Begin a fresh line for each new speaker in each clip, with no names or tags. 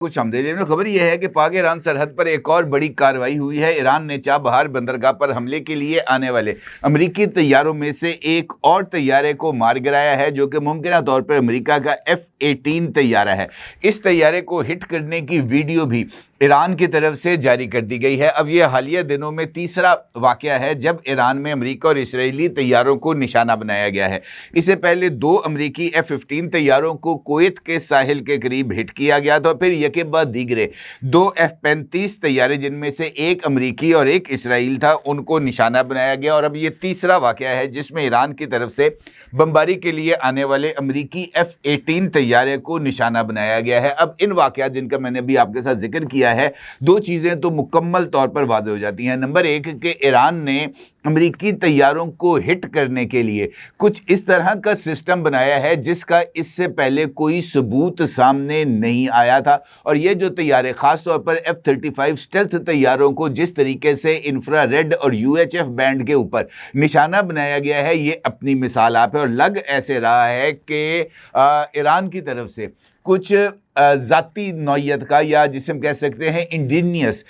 कुछ आमदनी में खबर यह है कि पाक ईरान सरहद पर एक और बड़ी कार्रवाई हुई है। ईरान ने चाबहार बंदरगाह पर हमले के लिए आने वाले अमेरिकी तैयारों में से एक और तैयारे को मार गिराया है, जो कि मुमकिन तौर पर अमेरिका का F-18 तैयारा है। इस तैयारे को हिट करने की वीडियो भी ईरान की तरफ से जारी कर दी गई है। अब यह हालिया दिनों में तीसरा वाकया है जब ईरान में अमेरिका और इसराइली तैयारों को निशाना बनाया गया है। इससे पहले 2 अमेरिकी F-15 तैयारों को कुवैत के साहिल के करीब हिट किया गया था। फिर यके बाद दीगरे 2 F-35 तैयारे, जिनमें से एक अमेरिकी और एक इसराइल था, उनको निशाना बनाया गया। और अब ये तीसरा वाकया है जिसमें ईरान की तरफ से बमबारी के लिए आने वाले अमेरिकी F-18 तैयारे को निशाना बनाया गया है। अब इन वाकयात जिनका मैंने अभी आपके साथ जिक्र किया है, 2 चीजें तो मुकम्मल तौर पर वाज़ेह हो जाती हैं। नंबर 1 कि ईरान ने अमेरिकी तैयारों को हिट करने के लिए कुछ इस तरह का सिस्टम बनाया है जिसका इससे पहले कोई सबूत सामने नहीं आया था। और ये जो तैयारे खास तौर पर F-35 स्टेल्थ तैयारों को जिस तरीके से इंफ्रारेड और UHF बैंड के ऊपर निशाना बनाया गया है, ये अपनी मिसाल आप है। और लग ऐसे रहा है कि ईरान की तरफ से कुछ ज़ाती नौयत का, या जिसे हम कह सकते हैं इंडिजिनियस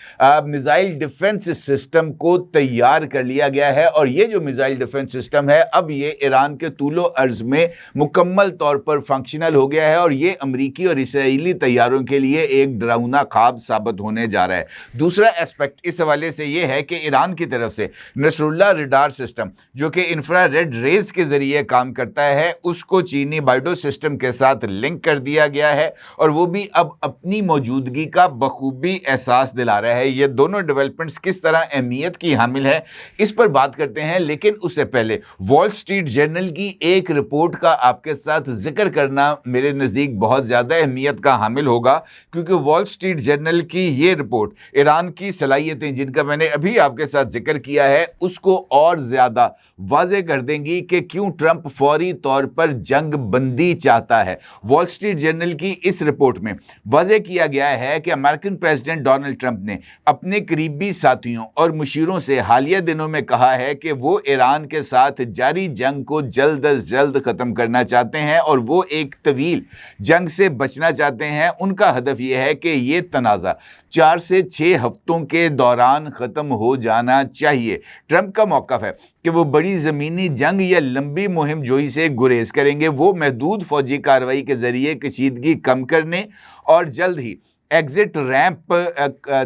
मिसाइल डिफेंस सिस्टम को तैयार कर लिया गया है। और ये जो मिसाइल डिफेंस सिस्टम है, अब ये ईरान के तूलो अर्ज में मुकम्मल तौर पर फंक्शनल हो गया है। और ये अमेरिकी और इसराइली तैयारों के लिए एक डरावना ख्वाब साबित होने जा रहा है। दूसरा एस्पेक्ट इस हवाले से ये है कि ईरान की तरफ से नसरुल्लाह रडार सिस्टम, जो कि इंफ्रारेड रेज के जरिए काम करता है, उसको चीनी बाइडो सिस्टम के साथ लिंक कर दिया गया है। और वो भी अब अपनी मौजूदगी का बखूबी एहसास दिला रहा है। ये दोनों डेवलपमेंट्स किस तरह अहमियत की हामिल है, इस पर बात करते हैं। लेकिन उससे पहले वॉल स्ट्रीट जर्नल की एक रिपोर्ट का आपके साथ जिक्र करना मेरे नज़दीक बहुत ज़्यादा अहमियत का हामिल होगा, क्योंकि वॉल स्ट्रीट जर्नल की ये रिपोर्ट ईरान की सलाहियतें, जिनका मैंने अभी आपके साथ जिक्र किया है, उसको और ज़्यादा वाज़ेह कर देंगी कि क्यों ट्रंप फौरी तौर पर जंग बंदी चाहता है। वॉल स्ट्रीट जर्नल की इस रिपोर्ट में वाज़ेह किया गया है कि अमेरिकन प्रेसिडेंट डोनाल्ड ट्रंप ने अपने करीबी साथियों और मुशीरों से हालिया दिनों में कहा है कि वो ईरान के साथ जारी जंग को जल्द अज जल्द ख़त्म करना चाहते हैं और वो एक तवील जंग से बचना चाहते हैं। उनका हदफ यह है कि ये तनाज़ा 4 से 6 हफ्तों के दौरान ख़त्म हो जाना चाहिए। ट्रंप का मौक़िफ़ है कि वो बड़ी ज़मीनी जंग या लंबी मुहिम जोई से गुरेज करेंगे। वो महदूद फ़ौजी कार्रवाई के ज़रिए कशीदगी कम करने और जल्द ही एग्ज़िट रैंप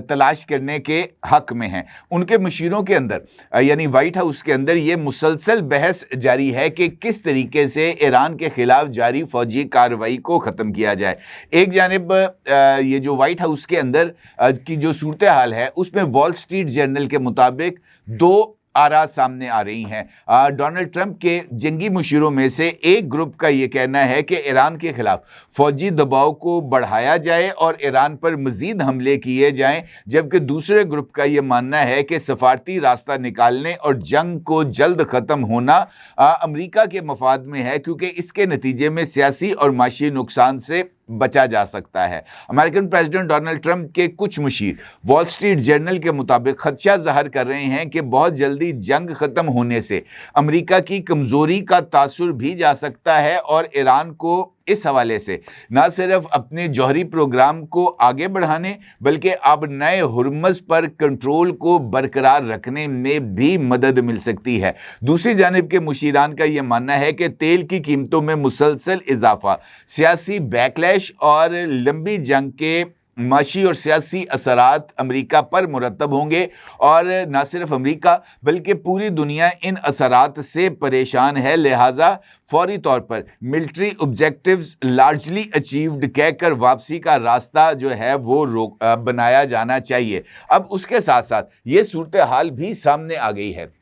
तलाश करने के हक़ में हैं। उनके मुशीरों के अंदर यानी वाइट हाउस के अंदर ये मुसलसल बहस जारी है कि किस तरीके से ईरान के ख़िलाफ़ जारी फ़ौजी कार्रवाई को ख़त्म किया जाए। एक जानिब ये जो वाइट हाउस के अंदर की जो सूरत हाल है, उसमें वॉल स्ट्रीट जर्नल के मुताबिक 2 आरा सामने आ रही हैं। डोनाल्ड ट्रंप के जंगी मुशीरों में से एक ग्रुप का ये कहना है कि ईरान के खिलाफ फौजी दबाव को बढ़ाया जाए और ईरान पर मजीद हमले किए जाएं, जबकि दूसरे ग्रुप का ये मानना है कि सफारती रास्ता निकालने और जंग को जल्द ख़त्म होना अमेरिका के मफाद में है, क्योंकि इसके नतीजे में सियासी और माशी नुकसान से बचा जा सकता है। अमेरिकन प्रेसिडेंट डोनाल्ड ट्रंप के कुछ मुशीर वॉल स्ट्रीट जर्नल के मुताबिक खदशा ज़ाहिर कर रहे हैं कि बहुत जल्दी जंग ख़त्म होने से अमेरिका की कमज़ोरी का तासुर भी जा सकता है और ईरान को इस हवाले से न सिर्फ अपने जौहरी प्रोग्राम को आगे बढ़ाने बल्कि अब नए हुर्मुज़ पर कंट्रोल को बरकरार रखने में भी मदद मिल सकती है। दूसरी जानिब के मुशीरान का यह मानना है कि तेल की कीमतों में मुसलसल इजाफा, सियासी बैकलैश और लंबी जंग के माशी और सियासी असरात अमेरिका पर मुरतब होंगे और न सिर्फ अमेरिका बल्कि पूरी दुनिया इन असरात से परेशान है। लिहाजा फौरी तौर पर मिलिट्री ऑब्जेक्टिव्स लार्जली अचीव्ड कहकर वापसी का रास्ता जो है वो बनाया जाना चाहिए। अब उसके साथ साथ ये सूरत हाल भी सामने आ गई है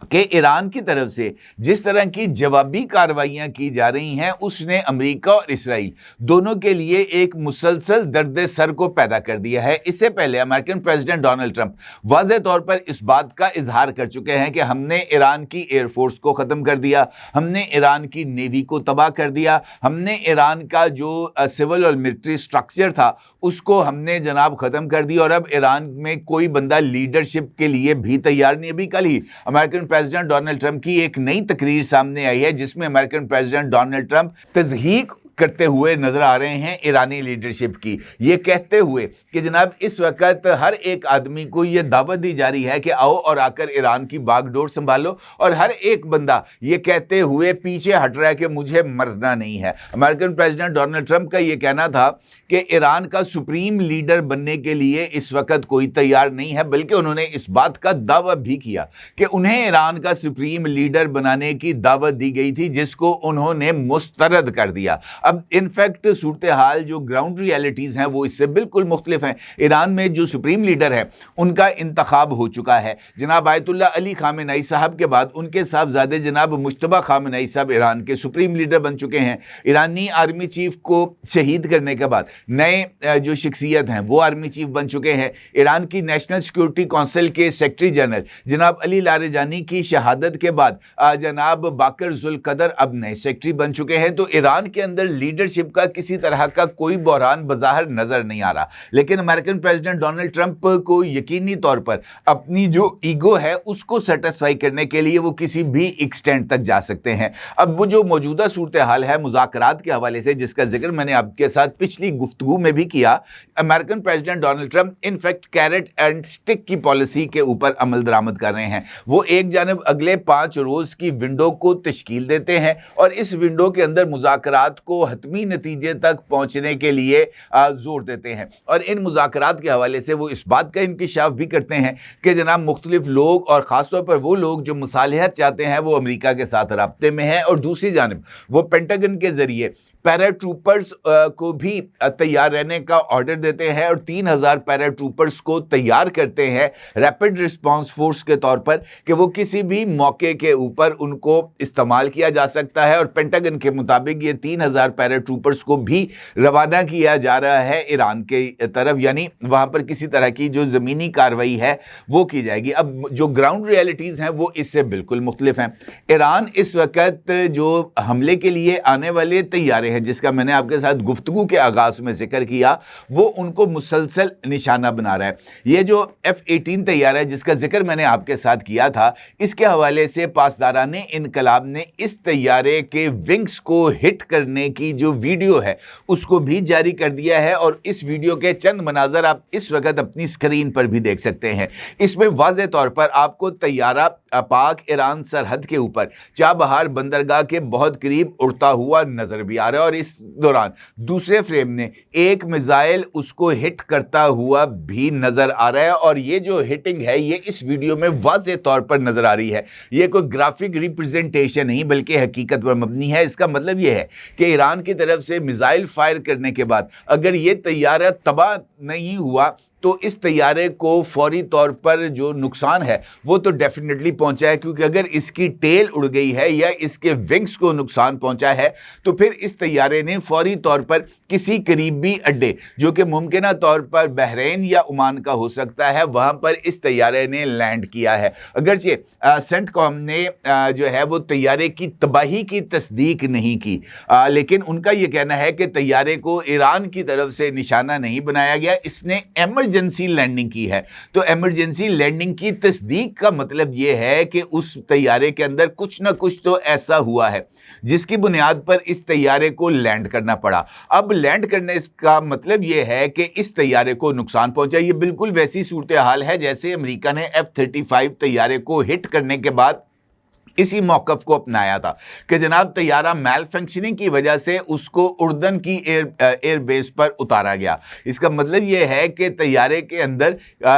कि ईरान की तरफ से जिस तरह की जवाबी कार्रवाइयाँ की जा रही हैं, उसने अमेरिका और इसराइल दोनों के लिए एक मुसलसल दर्द सर को पैदा कर दिया है। इससे पहले अमेरिकन प्रेसिडेंट डोनाल्ड ट्रंप वाज़ेह तौर पर इस बात का इजहार कर चुके हैं कि हमने ईरान की एयरफोर्स को ख़त्म कर दिया, हमने ईरान की नेवी को तबाह कर दिया, हमने ईरान का जो सिविल और मिलिट्री स्ट्रक्चर था उसको हमने जनाब ख़त्म कर दिया और अब ईरान में कोई बंदा लीडरशिप के लिए भी तैयार नहीं। अभी कल ही अमेरिकन प्रेसिडेंट डोनाल्ड ट्रंप की एक नई तकरीर सामने आई है जिसमें अमेरिकन प्रेसिडेंट डोनाल्ड ट्रंप तज़हीक करते हुए नजर आ रहे हैं ईरानी लीडरशिप की, ये कहते हुए कि जनाब इस वक्त हर एक आदमी को ये दावत दी जा रही है कि आओ और आकर ईरान की बागडोर संभालो, और हर एक बंदा ये कहते हुए पीछे हट रहा है कि मुझे मरना नहीं है। अमेरिकन प्रेसिडेंट डोनाल्ड ट्रंप का ये कहना था कि ईरान का सुप्रीम लीडर बनने के लिए इस वक्त कोई तैयार नहीं है, बल्कि उन्होंने इस बात का दावा भी किया कि उन्हें ईरान का सुप्रीम लीडर बनाने की दावत दी गई थी, जिसको उन्होंने मुस्तरद कर दिया। अब इनफैक्ट सूरत हाल जो ग्राउंड रियलिटीज़ हैं वो इससे बिल्कुल मुख्तलिफ हैं। ईरान में जो सुप्रीम लीडर है उनका इंतखाब हो चुका है। जनाब आयतुल्लाह अली खामेनेई साहब के बाद उनके साहबजादे जनाब मुश्तबा खामेनेई साहब ईरान के सुप्रीम लीडर बन चुके हैं। ईरानी आर्मी चीफ को शहीद करने के बाद नए जो शख्सियत हैं वो आर्मी चीफ बन चुके हैं। ईरान की नेशनल सिक्योरिटी काउंसिल के सेक्रेटरी जनरल जनाब अली लारेजानी की शहादत के बाद जनाब बाकर जुल्कदर अब नए सेक्रेटरी बन चुके हैं। तो ईरान के अंदर लीडरशिप का किसी तरह का कोई बहरान बज़ाहिर नजर नहीं आ रहा, लेकिन अमेरिकन प्रेसिडेंट डोनाल्ड ट्रंप को यकीनी तौर पर अपनी जो ईगो है उसको सेटिस्फाई करने के लिए वो किसी भी एक्सटेंट तक जा सकते हैं। अब वो जो मौजूदा सूरत हाल है मुज़ाकरात के हवाले से, जिसका जिक्र मैंने आपके साथ पिछली गुफ्तगू में भी किया, American president Donald Trump in fact carrot and stick की पॉलिसी के ऊपर अमल दरामद कर रहे हैं। वो एक जानब अगले 5 रोज की विंडो को तश्कील देते हैं और इस विंडो के अंदर मुज़ाकरात को हतमी नतीजे तक पहुंचने के लिए जोर देते हैं, और इन मुज़ाकरात के हवाले से वो इस बात का इंकिशाफ भी करते हैं कि जनाब मुख्तलिफ लोग और ख़ासतौर पर वो लोग जो मुसालिहत चाहते हैं वो अमेरिका के साथ राब्ते में हैं, और दूसरी जानब वो पेंटागन के ज़रिए पैराट्रूपर्स को भी तैयार रहने का ऑर्डर देते हैं और 3000 पैराट्रूपर्स को तैयार करते हैं रैपिड रिस्पांस फोर्स के तौर पर, कि वो किसी भी मौके के ऊपर उनको इस्तेमाल किया जा सकता है। और पेंटागन के मुताबिक ये 3000 पैराट्रूपर्स को भी रवाना किया जा रहा है ईरान के तरफ, यानी वहाँ पर किसी तरह की जो ज़मीनी कार्रवाई है वो की जाएगी। अब जो ग्राउंड रियलिटीज़ हैं वो इससे बिल्कुल मुख्तलिफ हैं। ईरान इस वक्त जो हमले के लिए आने वाले तैयारे है, जिसका मैंने आपके साथ गुफ्तगू के आगाज में जिक्र किया, वो उनको मुसलसल निशाना बना रहा है। ये जो F-18 तैयारा है जिसका जिक्र मैंने आपके साथ किया था, इसके हवाले से पासदाराने इनकलाब ने इस तैयारे के विंग्स को हिट करने की जो वीडियो है उसको भी जारी कर दिया है, और इस वीडियो के चंद मनाजर आप इस वक्त अपनी स्क्रीन पर भी देख सकते हैं। इसमें वाज़ेह तौर पर आपको तैयारा पाक ईरान सरहद के ऊपर चाबहार बंदरगाह के बहुत करीब उड़ता हुआ नजर भी आ रहा है, और इस दौरान दूसरे फ्रेम ने एक मिसाइल उसको हिट करता हुआ भी नजर आ रहा है। और ये जो हिटिंग है ये इस वीडियो में वाज़ेह तौर पर नजर आ रही है। ये कोई ग्राफिक रिप्रेजेंटेशन नहीं बल्कि हकीकत पर मबनी है। इसका मतलब ये है कि ईरान की तरफ से मिसाइल फायर करने के बाद अगर ये तैयारा तबाह नहीं हुआ तो इस तैयारे को फौरी तौर पर जो नुकसान है वो तो डेफिनेटली पहुंचा है, क्योंकि अगर इसकी टेल उड़ गई है या इसके विंग्स को नुकसान पहुंचा है तो फिर इस तैयारे ने फौरी तौर पर किसी करीबी अड्डे जो कि मुमकिन तौर पर बहरीन या ओमान का हो सकता है वहां पर इस तैयारे ने लैंड किया है। अगरचे सेंटकॉम ने जो है वो तैयारे की तबाही की तस्दीक नहीं की, लेकिन उनका ये कहना है कि तैयारे को ईरान की तरफ से निशाना नहीं बनाया गया, इसने इमरजेंसी लैंडिंग की है। तो इमरजेंसी लैंडिंग की तस्दीक का मतलब ये है कि उस तैयारे के अंदर कुछ ना कुछ तो ऐसा हुआ है जिसकी बुनियाद पर इस तैयारे को लैंड करना पड़ा। अब लैंड करने का मतलब ये है कि इस तैयारे को नुकसान पहुंचा। ये बिल्कुल वैसी सूरत हाल है जैसे अमेरिका ने F-35 तैयारे को हिट करने के बाद इसी मौक़िफ़ को अपनाया था कि जनाब तैयारा मैल फंक्शनिंग की वजह से उसको उर्दन की एयर बेस पर उतारा गया। इसका मतलब ये है कि तैयारे के अंदर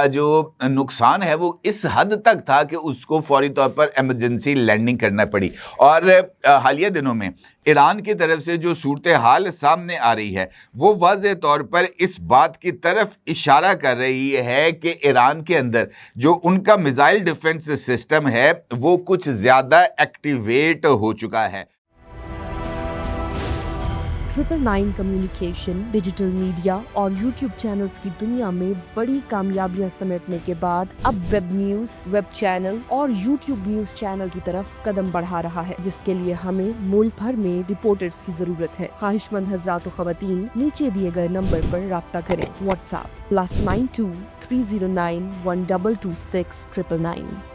जो नुकसान है वो इस हद तक था कि उसको फौरी तौर पर इमरजेंसी लैंडिंग करना पड़ी। और हालिया दिनों में ईरान की तरफ से जो सूरत हाल सामने आ रही है वो वाज़ेह तौर पर इस बात की तरफ इशारा कर रही है कि ईरान के अंदर जो उनका मिसाइल डिफेंस सिस्टम है वो कुछ ज़्यादा एक्टिवेट हो चुका है।
999 कम्युनिकेशन, डिजिटल मीडिया और यूट्यूब चैनल्स की दुनिया में बड़ी कामयाबियां समेटने के बाद अब वेब न्यूज, वेब चैनल और यूट्यूब न्यूज चैनल की तरफ कदम बढ़ा रहा है, जिसके लिए हमें मुल्क भर में रिपोर्टर्स की जरूरत है। ख्वाहिशमंद हजरात व ख़वातीन नीचे दिए गए नंबर पर राब्ता करें। व्हाट्सएप +92 309 1226 999।